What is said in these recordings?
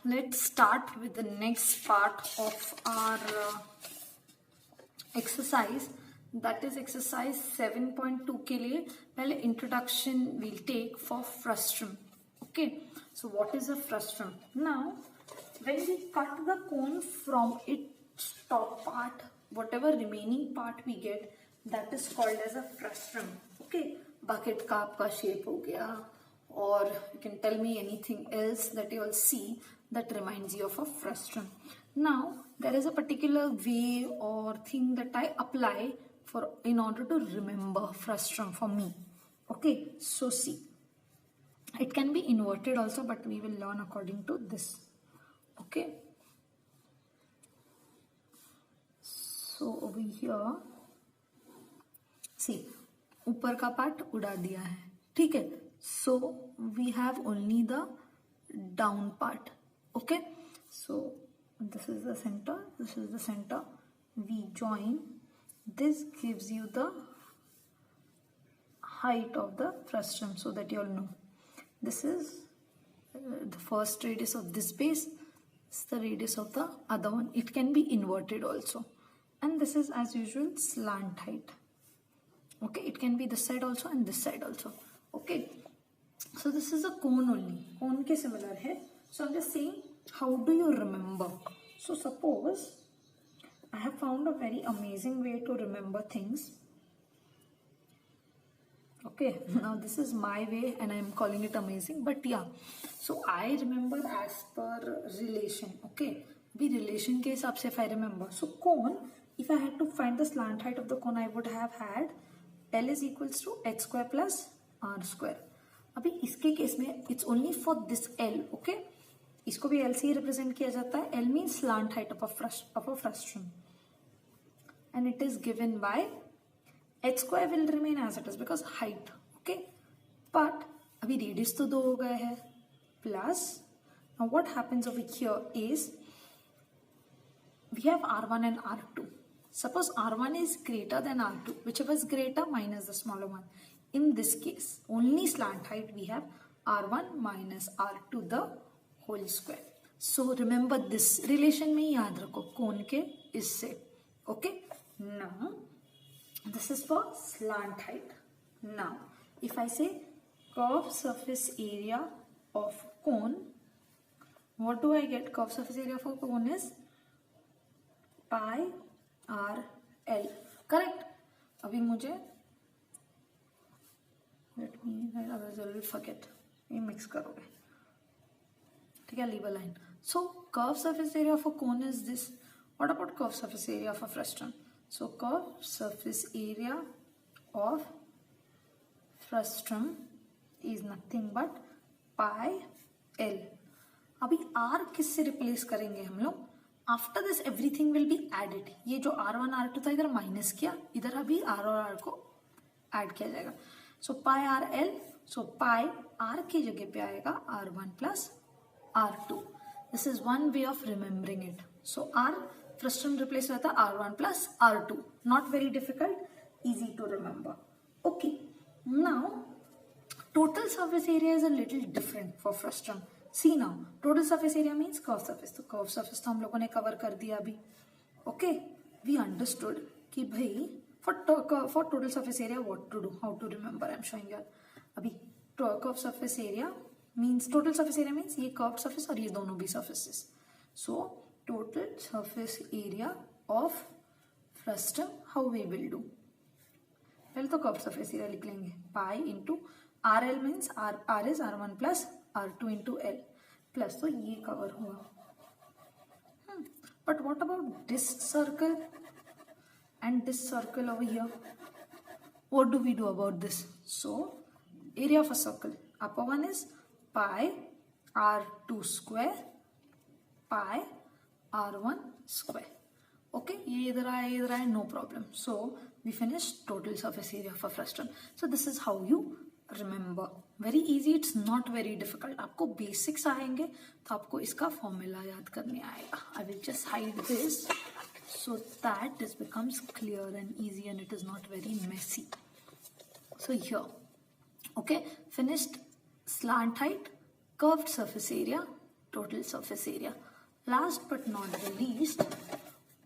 let's start with the next part of our exercise, that is exercise 7.2 के लिए पहले introduction we'll take for frustrum. Okay, so what is a frustrum? Now when we cut the cone from its top part, whatever remaining part we get, that is called as a frustrum. Okay, bucket का आपका shape हो गया, or you can tell me anything else that you all see that reminds you of a frustrum. Now there is a particular way or thing that I apply for in order to remember frustrum for me. Okay, so see, it can be inverted also, but we will learn according to this. Okay, so over here see, ऊपर का part उड़ा दिया है, ठीक है. So we have only the down part. Okay, so this is the center, this is the center, we join, this gives you the height of the frustrum, so that you all know this is the first radius of this base, this is the radius of the other one. It can be inverted also, and this is as usual slant height. Okay, it can be this side also and this side also. Okay, so this is a cone only, cone के similar है. So I'm just saying, how do you remember? So suppose I have found a very amazing way to remember things. Okay, now this is my way and I'm calling it amazing, but yeah, so I remember as per relation. Okay, be relation के हिसाब से if I remember. So cone, if I had to find the slant height of the cone, I would have had L is equals to h square plus r square. अभी इसके case में it's only for this L. Okay, इसको भी L से ही represent किया जाता है. L means slant height of a frustrum, and it is given by h square will remain as it is because height. Okay, but अभी radius तो 2 हो गए हैं, plus now what happens over here is we have r1 and r2. Suppose r1 is greater than r2, whichever is greater minus the smaller one. In this case, only slant height we have r1 minus r2 the whole square. So remember this relation में याद रखो cone के इससे. Okay, now this is for slant height. Now if I say curved surface area of cone, what do I get? Curved surface area for cone is pi r l. Correct? अभी मुझे let me, otherwise I will forget. ये mix करोगे, ठीक है? Leave a line. So curved surface area of a cone is this. What about curved surface area of a frustrum? So curved surface area of frustrum is nothing but pi l. अभी r किससे replace करेंगे हम लोग? After this everything will be added. ये जो r1 r2 था इधर minus किया, इधर अभी r और r को ऐड किया जाएगा. So pi r l, so pi r की जगह पे आएगा r1 plus r2. This is one way of remembering it. So r frustrum replace होता है r1 plus r2. Not very difficult, easy to remember. Okay, now total surface area is a little different for frustrum. See now, total surface area means curved surface. तो curved surface तो हम लोगों ने cover कर दिया अभी. Okay, we understood कि भाई for total surface area what to do, how to remember. I'm showing you. अभी curved surface area means total surface area means ये curved surface और ये दोनों भी surfaces. So total surface area of frustrum, how we will do? पहले तो curved surface area लिख लेंगे, pi into RL means R is R1 plus R2 into L plus, तो ये cover हुआ. But what about this circle and this circle over here? What do we do about this? So area of a circle, upper one is pi R2 square pi R1 square. Okay, ये इधर आए, no problem. So we finished total surface area for frustrum. So this is how you remember. Very easy, it's not very difficult. आपको basics आएंगे तो आपको इसका formula याद करने आएगा. I will just hide this so that this becomes clear and easy and it is not very messy. So here, okay, finished slant height, curved surface area, total surface area. Last but not the least,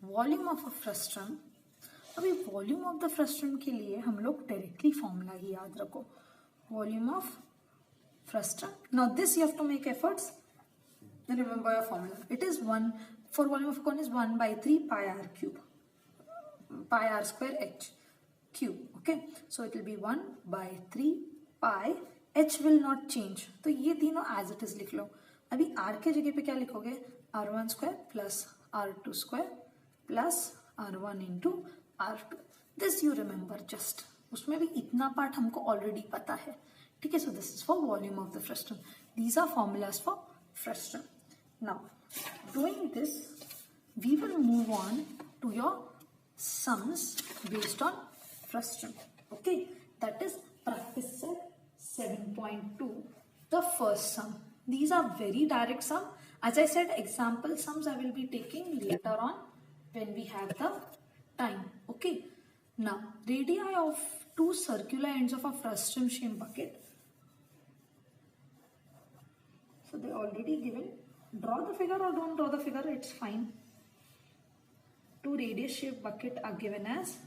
volume of a frustum. अभी volume of the frustum के लिए हम लोग directly formula ही याद रखो. Volume of frustum. Now this you have to make efforts. Remember your formula. It is 1 for volume of a cone is 1 by 3 pi r cube. Pi r square h cube. Okay. So it will be 1 by 3 pi. H will not change. तो ये तीनों as it is लिख लो. अभी r के जगह पे क्या लिखोगे? r1 square plus r2 square plus r1 into r2. This you remember just. उसमें भी इतना पार्ट हमको ऑलरेडी पता है. ठीक है. So this is for volume of the frustum. These are formulas for frustum. Now, doing this, we will move on to your sums based on frustum. Okay, that is practice set 7.2, the first sum. These are very direct sum. As I said, example sums I will be taking later on when we have the time. Okay. Now, radii of two circular ends of a frustum shaped bucket. So they already given. Draw the figure or don't draw the figure, it's fine. Two radius shaped bucket are given as.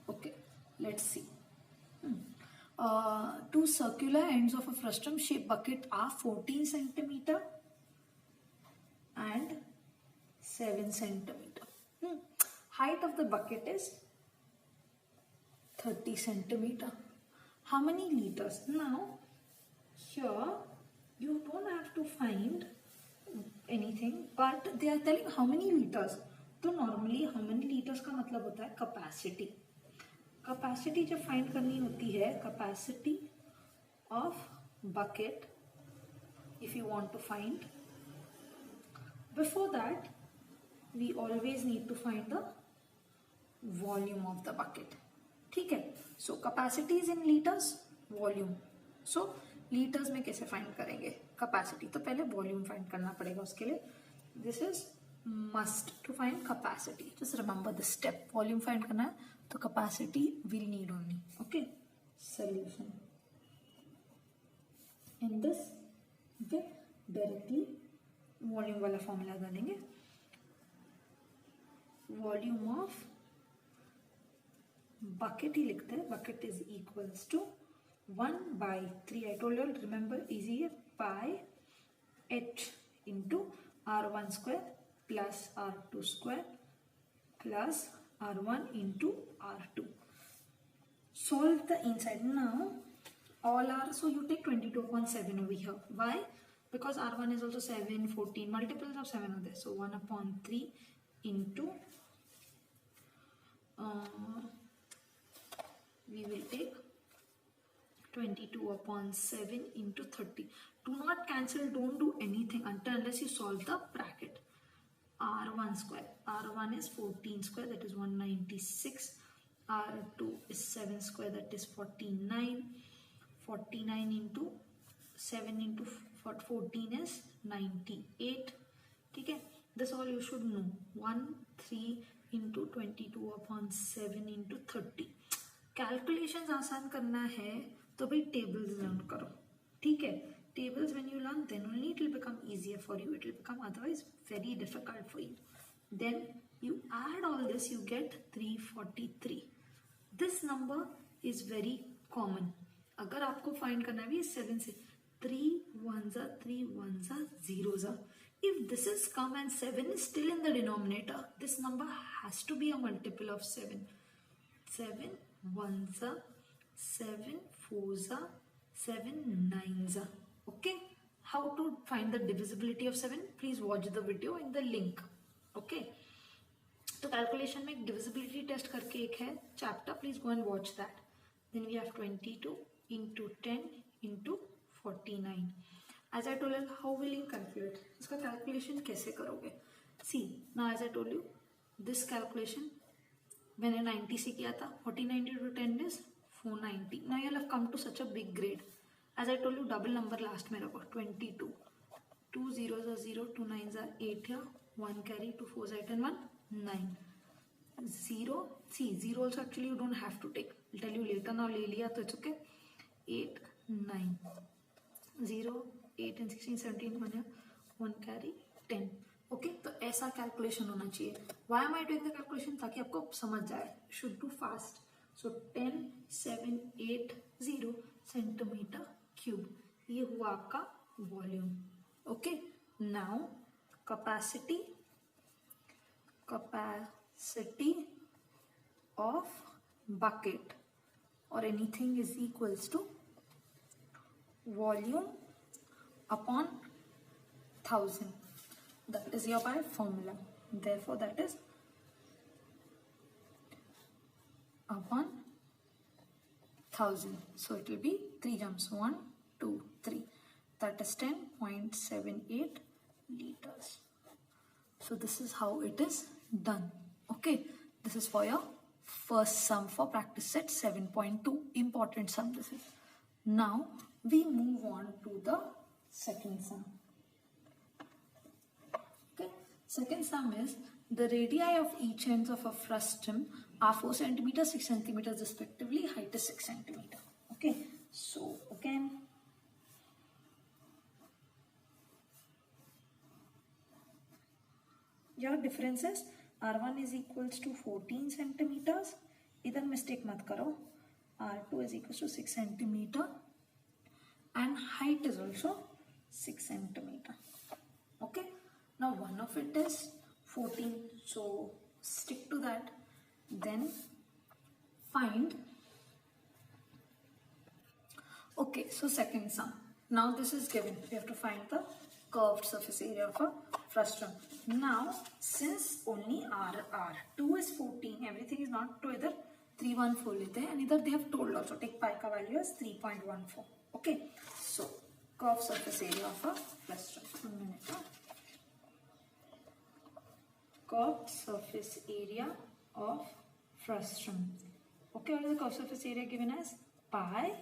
Okay, let's see. Two circular ends of a frustum shaped bucket are 14 centimeter and 7 centimeter. Height of the bucket is 30 centimeter. How many liters? Now, here you don't have to find anything, but they are telling how many liters. तो normally how many liters का मतलब होता है capacity. Capacity जब find करनी होती है, capacity of bucket, if you want to find, before that we always need to find the volume of the bucket. ठीक है. So capacity is in liters, volume. So litres में कैसे find करेंगे capacity? तो पहले वॉल्यूम फाइंड करना पड़ेगा उसके लिए. This is must to find capacity. Just remember this step. Volume फाइंड करना है तो capacity will need only. Okay. Solution in this. Okay. Directly volume वाला फॉर्मूला डालेंगे. वॉल्यूम ऑफ बकेट ही लिखते हैं. Bucket is equals to 1 by 3. I told you, remember easy, pi h into r1 square plus r2 square plus r1 into r2. Solve the inside. Now all are, so you take 22/7 over here. Why? Because r1 is also 7, 14, multiples of 7 are there. So 1/3 into we will take 22/7 into 30. Do not cancel, don't do anything unless you solve the bracket. R1 square. R1 is 14 square, that is 196. R2 is 7 square, that is 49. 49 into 7 into 14 is 98. Okay, this all you should know. 13 into 22/7 into 30. Calculations आसान करना है तो भाई tables learn करो. ठीक है. Tables when you learn, then only it will become easier for you. It will become otherwise very difficult for you. Then you add all this, you get 343. This number is very common. अगर आपको find करना है 7 से 3 1s are 3 1s are 0s are. If this is come and 7 is still in the denominator, this number has to be a multiple of 7. 7 1s are 7 4s are 7 9s are. Okay. How to find the divisibility of 7? Please watch the video in the link. Okay. तो calculation में एक divisibility test करके एक है chapter. Please go and watch that. Then we have 22 into 10 into 49. As I told you, how will you calculate? इसका calculation कैसे करोगे? See, now as I told you, this calculation मैंने 90 से किया था. 49 into 10 is 490. Now you have come to such a big grade. As I told you, double number last में रखो. 22. 2 zeros are 0, 2 9s are 8 here. 1 carry, 2 4s are 8 and 1 9. 0. See, 0 also actually you don't have to take. I'll tell you later. Now ले लिया तो it's okay. 8 9. 0, 8 and 16, 17 बने, 1 carry 10. Okay, तो ऐसा calculation होना चाहिए. Why am I doing the calculation? ताकि आपको समझ जाए. Should do fast. So 10780 centimetre cube, ये हुआ आपका volume. Okay, now capacity of bucket or anything is equals to volume upon 1000. That is your by formula. Therefore, that is upon 1000. So it will be 3 jumps, 1, 2, 3. That is 10.78 liters. So this is how it is done. Okay, this is for your first sum for practice set 7.2. Important sum this is. Now we move on to the second sum. Okay, second sum is the radii of each ends of a frustum are 4 centimeters, 6 centimeters respectively. Height is 6 centimeter. Okay, so again, your difference is R1 is equals to 14 centimeters. इधर mistake मत करो. R2 is equals to 6 centimeter and height is also 6 centimeter. Okay, now one of it is 14, so stick to that. Then find. Okay, so second sum. Now this is given. We have to find the curved surface area of a frustum. Now since only R2 is 14, everything is not to either 314 लेते हैं, and either they have told also take pi का value as 3.14. Okay, so curved surface area of a frustum. 1 minute. Curved surface area of frustum. Okay, what is the curved surface area given as? Pi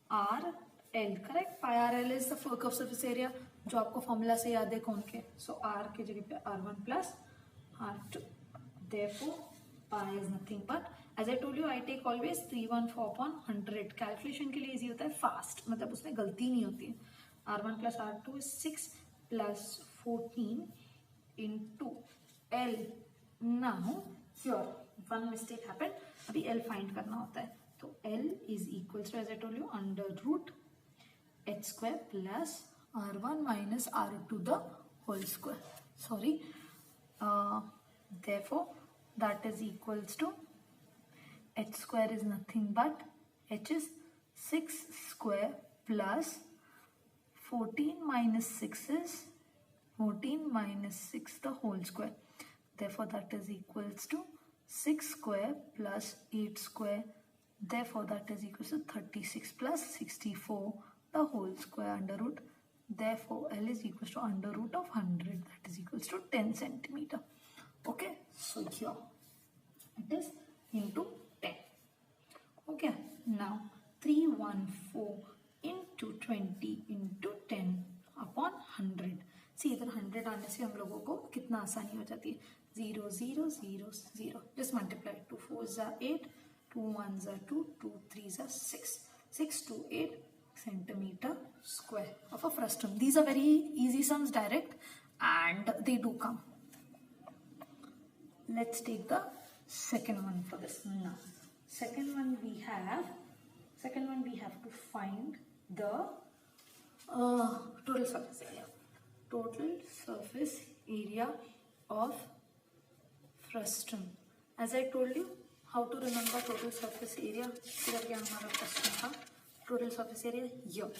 r l. Correct? Pi r l is the curved surface area जो आपको formula से याद है कौन के. So r के जगह पे r1 plus r2. Therefore pi is nothing but, as I told you, I take always 314 upon 100. Calculation के लिए इजी होता है, फास्ट, मतलब उसमें गलती नहीं होती है. r1 plus r2 is 6 plus 14 into l. Now here one mistake happened. अभी l find करना होता है, तो l is equals to, as I told you, under root h square plus r1 minus r2 the whole square. Sorry. Therefore that is equals to h square is nothing but h is 6 square plus 14 minus 6 is 14 minus 6 the whole square. Therefore that is equals to 6 square plus 8 square. Therefore that is equals to 36 plus 64 the whole square under root. Therefore L is equals to under root of 100, that is equals to 10 centimeter. Okay, so here it is into 10. Okay, now 314 into 20 into 10 upon 100. See, इधर 100 आने से हम लोगों को कितना आसानी हो जाती है. 0 0 0 0. Just multiply. 2 4s are 8, 2 1s are 2, 2 3s are 6. 6 to 8 centimeter square of a frustum. These are very easy sums, direct, and they do come. Let's take the second one for this. Now second one we have to find the total surface area. Total surface area of frustum. As I told you, how to remember total surface area. इधर क्या हमारा frustum था? Total surface area here.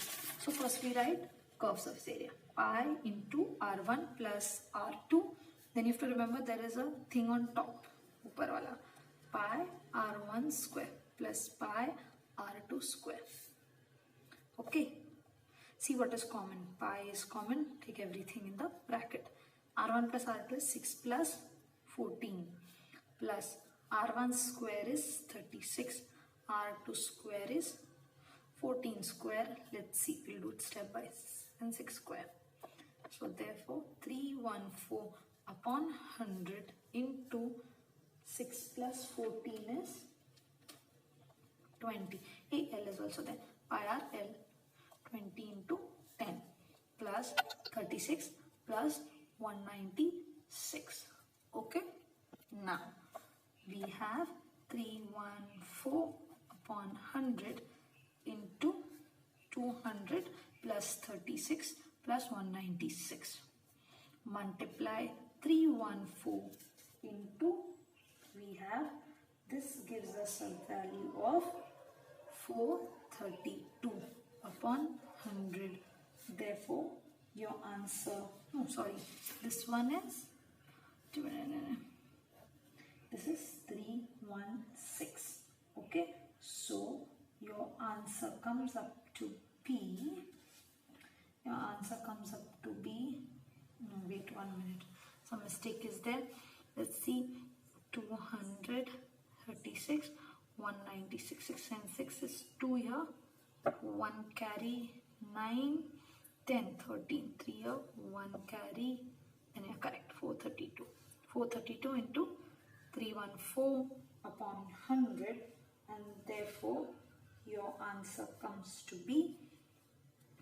So first we write curved surface area. Pi into r1 plus r2. Then you have to remember there is a thing on top. ऊपर वाला. Pi r1 square plus pi r2 square. Okay. See what is common. Pi is common. Take everything in the bracket. R1 plus R2 is 6 plus 14 plus R1 square is 36. R2 square is 14 square. Let's see. We'll do it step by step. And 6 square. So therefore 314 upon 100 into 6 plus 14 is 20. Hey, L is also there. Pi r L. 20 into 10 plus 36 plus 196. Okay, now we have 314 upon 100 into 200 plus 36 plus 196. Multiply 314 into, we have, this gives us a value of 432 upon 100. Therefore, your answer, no sorry, this one is, this is 316. Okay, so your answer comes up to be, no wait 1 minute, some mistake is there. Let's see, 236, 196, 6 and 6 is 2 here, 1 carry 9, 10, 13, 3 here, 1 carry, and yeah, correct, 432. 432 into 314 upon 100, and therefore your answer comes to be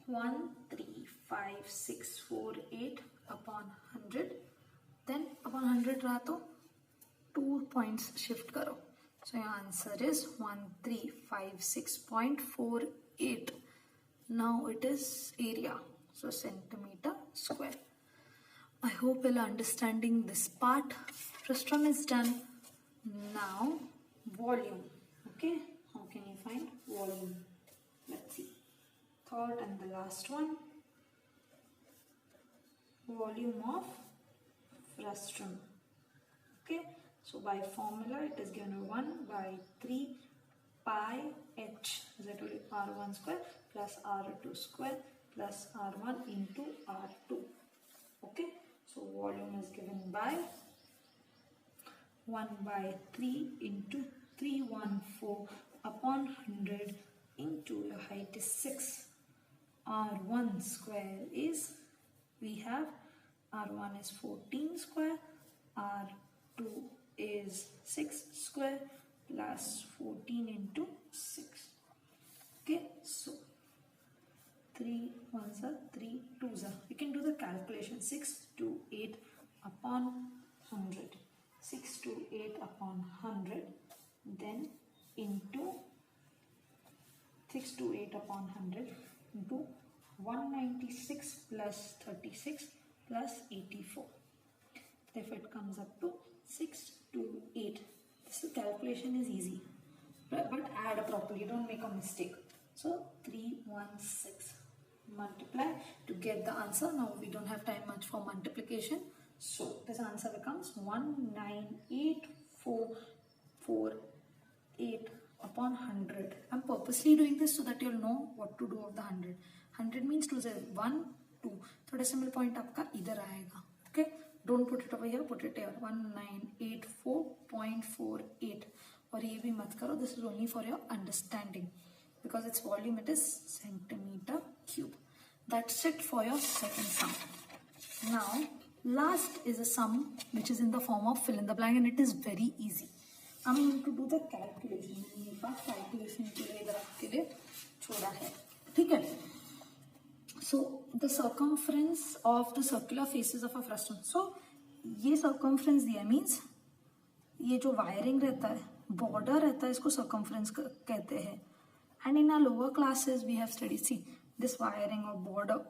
135,648 upon 100. Then upon 100 रहा तो 2 points shift करो. So your answer is 1356.48. Now it is area, so centimeter square. I hope you're understanding this part. Frustum is done. Now volume. Okay, how can you find volume? Let's see. Third and the last one. Volume of frustum. Okay, so by formula it is given 1 by 3 pi h, is equal to r1 square plus r2 square plus r1 into r2. Okay, so volume is given by 1 by 3 into 314 upon 100 into your height is 6. R1 square is, we have R1 is 14 square, R2 is 6 square plus 14 into 6. Okay, so 3 1s are 3 2s are. We can do the calculation. 6 to 8 upon 100. 6 to 8 upon 100. Then into 6 to 8 upon 100 into 196 plus 36 plus 84. Therefore it comes up to 6 to 8. This calculation is easy, but add properly, don't make a mistake. So 316. Multiply to get the answer. Now we don't have time much for multiplication, so this answer becomes 198,448 upon 100. I'm purposely doing this so that you'll know what to do of the 100. 100 means 2 0 1 2. So decimal point आपका इधर आएगा. Okay, don't put it over here, put it here. 1984.48. और ये भी मत करो. This is only for your understanding. Because its volume, it is centimeter cube. That's it for your second sum. Now, last is a sum which is in the form of fill in the blank, and it is very easy. I'm going to do the calculation. Calculation के लिए इधर आपके लिए छोड़ा है, ठीक है? So the circumference of the circular faces of a frustum. So ये circumference दिया means ये जो wiring रहता है, border रहता है, इसको circumference कहते हैं. And in our lower classes, we have studied, see, this wiring or border,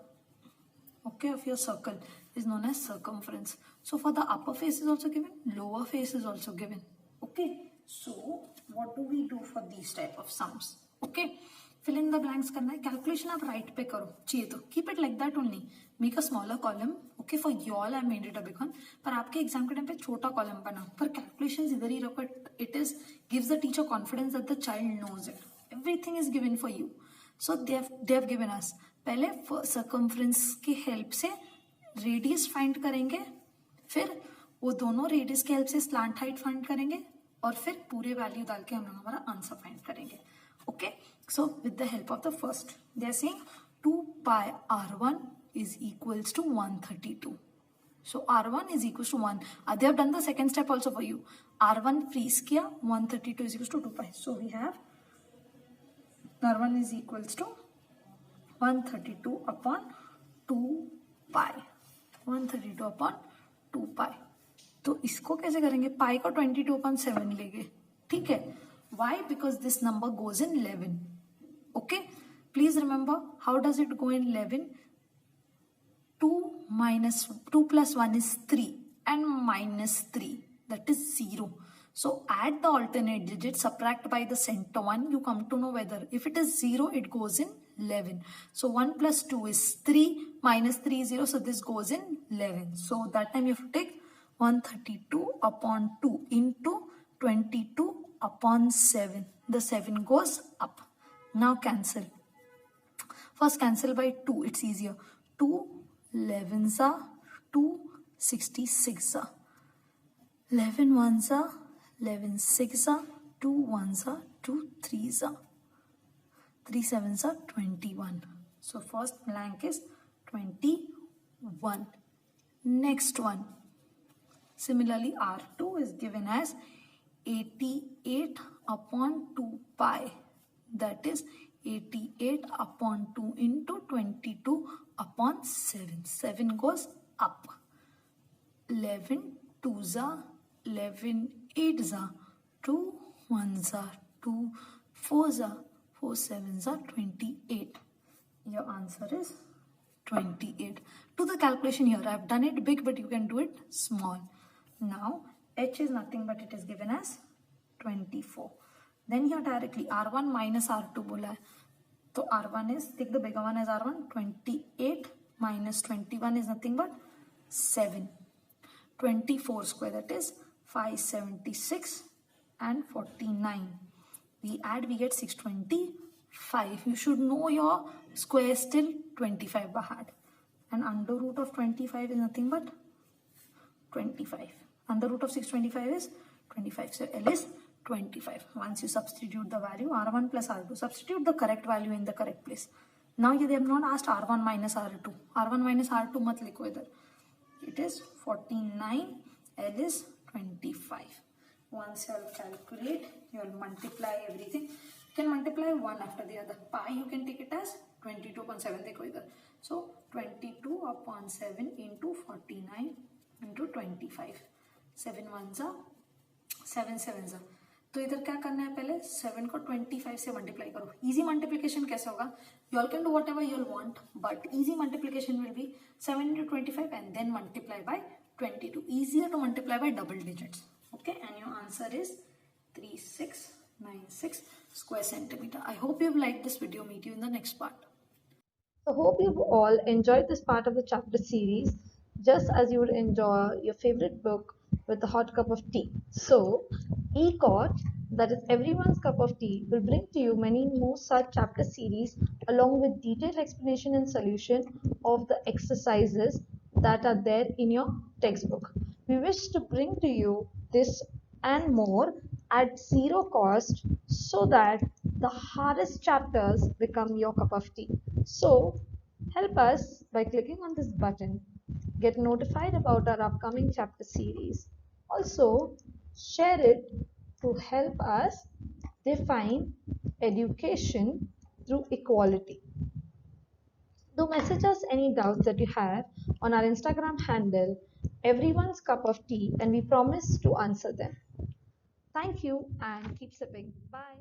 okay, of your circle is known as circumference. So for the upper face is also given, lower face is also given. Okay, so what do we do for these type of sums? Okay, fill in the blanks करना है, calculation आप right पे करो, चाहिए तो keep it like that only. Make a smaller column. Okay, for you all I made it a big one. पर आपके exam के टाइम पे छोटा column बना. पर calculations इधर ही रखो. It is gives the teacher confidence that the child knows it. Everything is given for you. So they have given us. पहले circumference की help से radius find करेंगे, फिर वो दोनों radius की help से slant height find करेंगे, और फिर पूरे value डाल के हम लोग हमारा answer find करेंगे. Okay. So with the help of the first, they are saying 2 pi r1 is equals to 132. So r1 is equals to 1. They have done the second step also for you. R1 freeze किया, 132 is equals to 2 pi. So we have R1 is equals to 132 upon 2 pi, 132 upon 2 pi. तो इसको कैसे करेंगे, पाई को 22 upon 7 लेंगे, ठीक है. Why? Because this number goes in 11. Okay, please remember how does it go in 11. 2 plus 1 is 3 and minus 3, that is 0. So add the alternate digit, subtract by the center one, you come to know whether if it is 0 it goes in 11. So 1 plus 2 is 3, minus 3 is 0, so this goes in 11. So that time you have to take 132 upon 2 into 22 upon 7. The 7 goes up. Now cancel. First cancel by 2, it's easier. 2 11s are 2 66 are 11 1s are 11 6 are 2 1s are 2 3s are 3 7s are 21. So first blank is 21. Next one. Similarly, R2 is given as 88 upon 2 pi. That is 88 upon 2 into 22 upon 7. 7 goes up. 11 2s are 11 8s are 2 1s are 2 4s are 4 7s are 28. Your answer is 28. Do the calculation here. I have done it big, but you can do it small. Now h is nothing but it is given as 24. Then here directly R1 minus R2 बोला है, तो R1 is, take the bigger one as R1, 28 minus 21 is nothing but 7. 24 square, that is 576 and 49. We add, we get 625. You should know your square still 25 by heart. And under root of 25 is nothing but 25. Under root of 625 is 25. So L is 25. Once you substitute the value R1 plus R2, substitute the correct value in the correct place. Now they have not asked R1 minus R2. R1 minus R2 mat likho idhar. It is 49. L is 25. Once you calculate, you will multiply everything. You can multiply one after the other. Pi you can take it as 22 upon 7 dekho idhar. So 22 upon 7 into 49 into 25. 7 ones are 7 sevens are. तो इधर क्या करना है, पहले 7 को 25 से multiply करो. Easy multiplication कैसे होगा, you all can do whatever you all want, but easy multiplication will be 7 into 25 and then multiply by 22. Easier to multiply by double digits. Okay, and your answer is 3696 square centimeter. I hope you've liked this video. Meet you in the next part. I hope you've all enjoyed this part of the chapter series, just as you would enjoy your favorite book with a hot cup of tea. So, ECOT, that is everyone's cup of tea, will bring to you many more such chapter series along with detailed explanation and solution of the exercises that are there in your textbook. We wish to bring to you this and more at zero cost so that the hardest chapters become your cup of tea. So, help us by clicking on this button. Get notified about our upcoming chapter series. Also, share it to help us define education through equality. Do message us any doubts that you have on our Instagram handle, everyone's cup of tea, and we promise to answer them. Thank you and keep sipping. Bye.